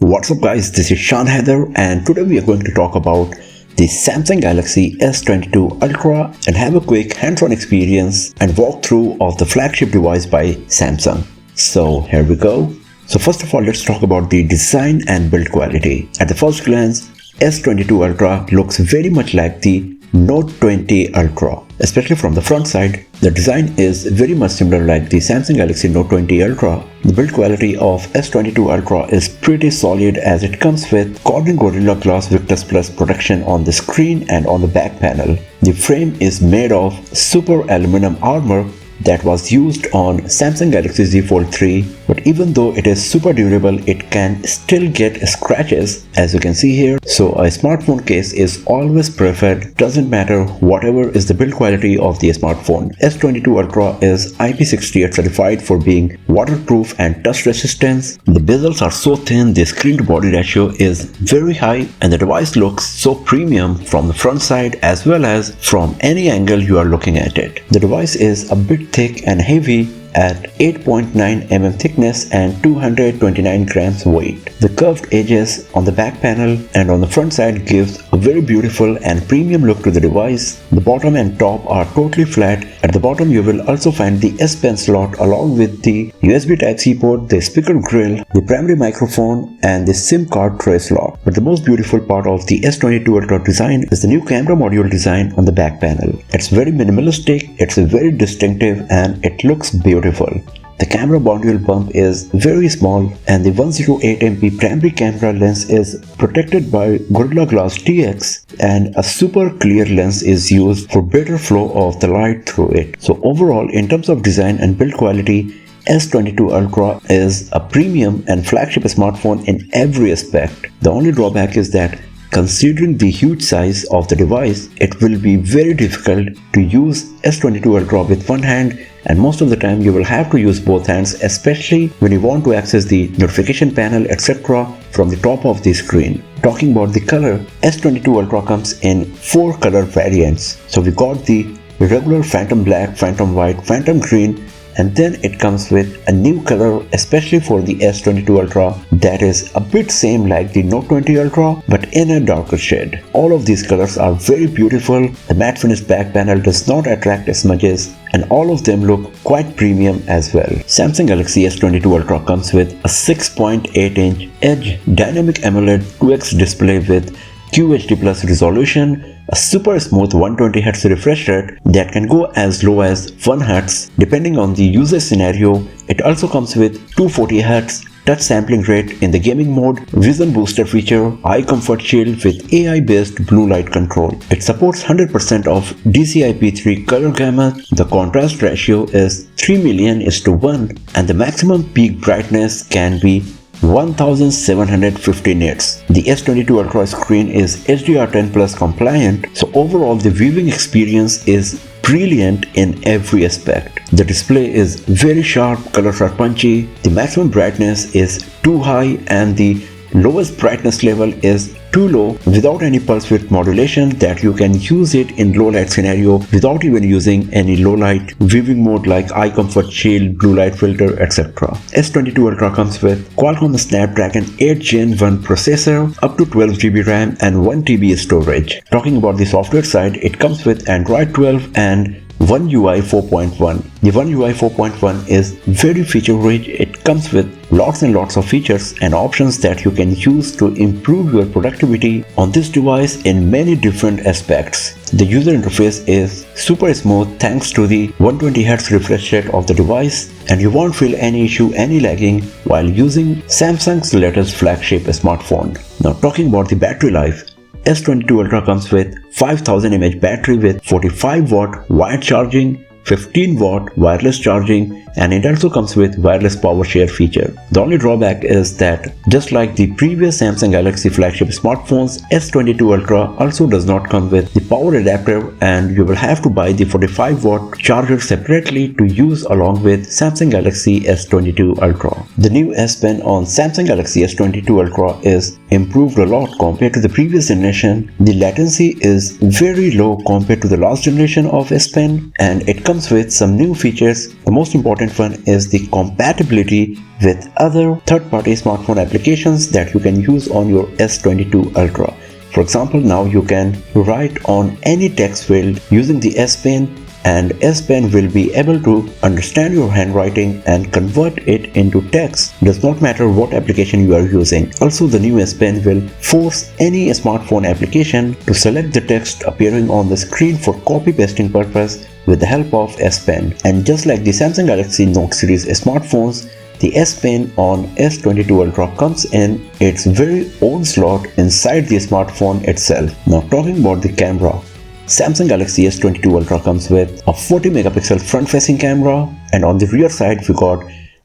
What's up guys, this is Shan Heather and today we are going to talk about the Samsung Galaxy S22 Ultra and have a quick hands-on experience and walkthrough of the flagship device by Samsung. So here we go. So first of all, let's talk about the design and build quality. At the first glance, S22 Ultra looks very much like the Note 20 Ultra. Especially from the front side, the design is very much similar like the Samsung Galaxy Note 20 Ultra. The build quality of S22 Ultra is pretty solid as it comes with Corning Gorilla Glass Victus Plus protection on the screen and on the back panel. The frame is made of super aluminum armor that was used on Samsung Galaxy Z Fold 3, but even though it is super durable, it can still get scratches as you can see here. So a smartphone case is always preferred, doesn't matter whatever is the build quality of the smartphone. S22 Ultra is IP68 certified for being waterproof and dust resistant. The bezels are so thin, the screen to body ratio is very high and the device looks so premium from the front side as well as from any angle you are looking at it. The device is a bit thick and heavy at 8.9 mm thickness and 229 grams weight. The curved edges on the back panel and on the front side gives a very beautiful and premium look to the device. The bottom and top are totally flat. At the bottom you will also find the S Pen slot along with the USB Type-C port, the speaker grill, the primary microphone and the SIM card tray slot. But the most beautiful part of the S22 Ultra design is the new camera module design on the back panel. It's very minimalistic, it's very distinctive and it looks beautiful. The camera module bump is very small and the 108MP primary camera lens is protected by Gorilla Glass TX and a super clear lens is used for better flow of the light through it. So overall, in terms of design and build quality, S22 Ultra is a premium and flagship smartphone in every aspect. The only drawback is that considering the huge size of the device, it will be very difficult to use S22 Ultra with one hand, and most of the time you will have to use both hands, especially when you want to access the notification panel etc. from the top of the screen. Talking about the color, S22 Ultra comes in 4 color variants. So we got the regular Phantom Black, Phantom White, Phantom Green, and then it comes with a new color especially for the S22 Ultra that is a bit same like the Note 20 Ultra but in a darker shade. All of these colors are very beautiful. The matte finish back panel does not attract smudges and all of them look quite premium as well. Samsung Galaxy S22 Ultra comes with a 6.8-inch Edge Dynamic AMOLED 2X display with QHD Plus resolution, a super smooth 120Hz refresh rate that can go as low as 1Hz depending on the user scenario. It also comes with 240Hz touch sampling rate in the gaming mode, vision booster feature, eye comfort shield with AI based blue light control. It supports 100% of DCI-P3 color gamut. The contrast ratio is 3,000:1 and the maximum peak brightness can be 1750 nits. The S22 Ultra screen is HDR10 Plus compliant, so overall the viewing experience is brilliant in every aspect. The display is very sharp, colors are punchy, the maximum brightness is too high and the lowest brightness level is too low without any pulse width modulation that you can use it in low light scenario without even using any low light viewing mode like eye comfort shield, blue light filter, etc. S22 Ultra comes with Qualcomm Snapdragon 8 Gen 1 processor, up to 12GB RAM and 1TB storage. Talking about the software side, it comes with Android 12 and One UI 4.1. The One UI 4.1 is very feature rich. It comes with lots and lots of features and options that you can use to improve your productivity on this device in many different aspects. The user interface is super smooth thanks to the 120Hz refresh rate of the device and you won't feel any issue, any lagging while using Samsung's latest flagship smartphone. Now talking about the battery life, S22 Ultra comes with 5000 mAh battery with 45 watt wired charging, 15 watt wireless charging, and it also comes with wireless power share feature. The only drawback is that just like the previous Samsung Galaxy flagship smartphones, S22 Ultra also does not come with the power adapter and you will have to buy the 45 watt charger separately to use along with Samsung Galaxy S22 Ultra. The new S Pen on Samsung Galaxy S22 Ultra is improved a lot compared to the previous generation. The latency is very low compared to the last generation of S Pen and it comes with some new features. The most important one is the compatibility with other third-party smartphone applications that you can use on your S22 Ultra. For example, now you can write on any text field using the S Pen, and S Pen will be able to understand your handwriting and convert it into text. Does not matter what application you are using. Also, the new S Pen will force any smartphone application to select the text appearing on the screen for copy pasting purpose with the help of S Pen. And just like the Samsung Galaxy Note series smartphones, the S Pen on S22 Ultra comes in its very own slot inside the smartphone itself. Now talking about the camera, Samsung Galaxy S22 Ultra comes with a 40 megapixel front-facing camera, and on the rear side we got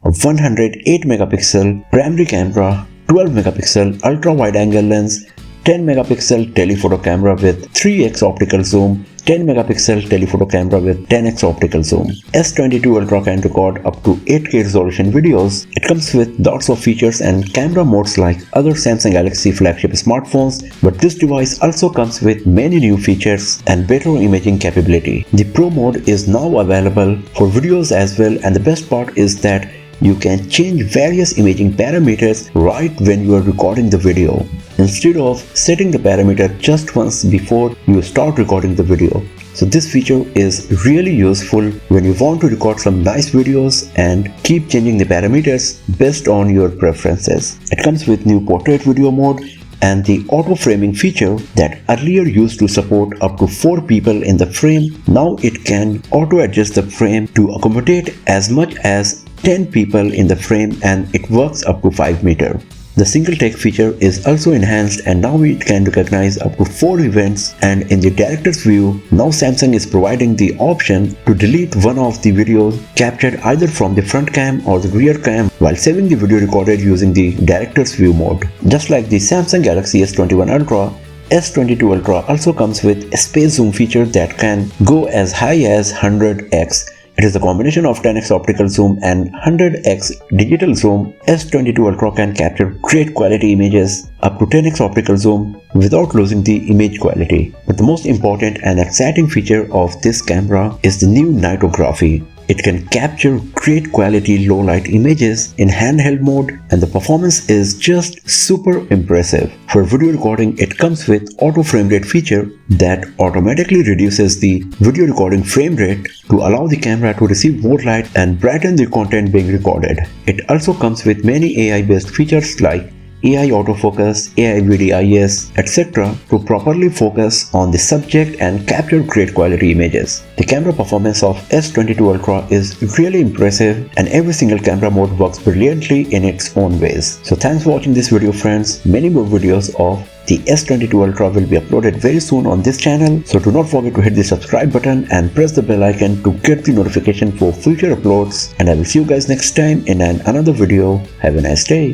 a 108 megapixel primary camera, 12 megapixel ultra-wide-angle lens, 10 megapixel telephoto camera with 3x optical zoom, 10 megapixel telephoto camera with 10x optical zoom. S22 Ultra can record up to 8K resolution videos. It comes with lots of features and camera modes like other Samsung Galaxy flagship smartphones, but this device also comes with many new features and better imaging capability. The Pro mode is now available for videos as well, and the best part is that you can change various imaging parameters right when you are recording the video, instead of setting the parameter just once before you start recording the video. So this feature is really useful when you want to record some nice videos and keep changing the parameters based on your preferences. It comes with new portrait video mode and the auto framing feature that earlier used to support up to 4 people in the frame. Now it can auto adjust the frame to accommodate as much as 10 people in the frame, and it works up to 5 meters. The single take feature is also enhanced, and now it can recognize up to 4 events, and in the director's view, now Samsung is providing the option to delete one of the videos captured either from the front cam or the rear cam while saving the video recorded using the director's view mode. Just like the Samsung Galaxy S21 Ultra, S22 Ultra also comes with a space zoom feature that can go as high as 100x. It is a combination of 10x optical zoom and 100x digital zoom. S22 Ultra can capture great quality images up to 10x optical zoom without losing the image quality. But the most important and exciting feature of this camera is the new nightography. It can capture great quality low light images in handheld mode, and the performance is just super impressive. For video recording, it comes with auto frame rate feature that automatically reduces the video recording frame rate to allow the camera to receive more light and brighten the content being recorded. It also comes with many AI based features like AI autofocus, AI VDIS, etc. to properly focus on the subject and capture great quality images. The camera performance of S22 Ultra is really impressive, and every single camera mode works brilliantly in its own ways. So thanks for watching this video, friends. Many more videos of the S22 Ultra will be uploaded very soon on this channel, so do not forget to hit the subscribe button and press the bell icon to get the notification for future uploads, and I will see you guys next time in another video. Have a nice day.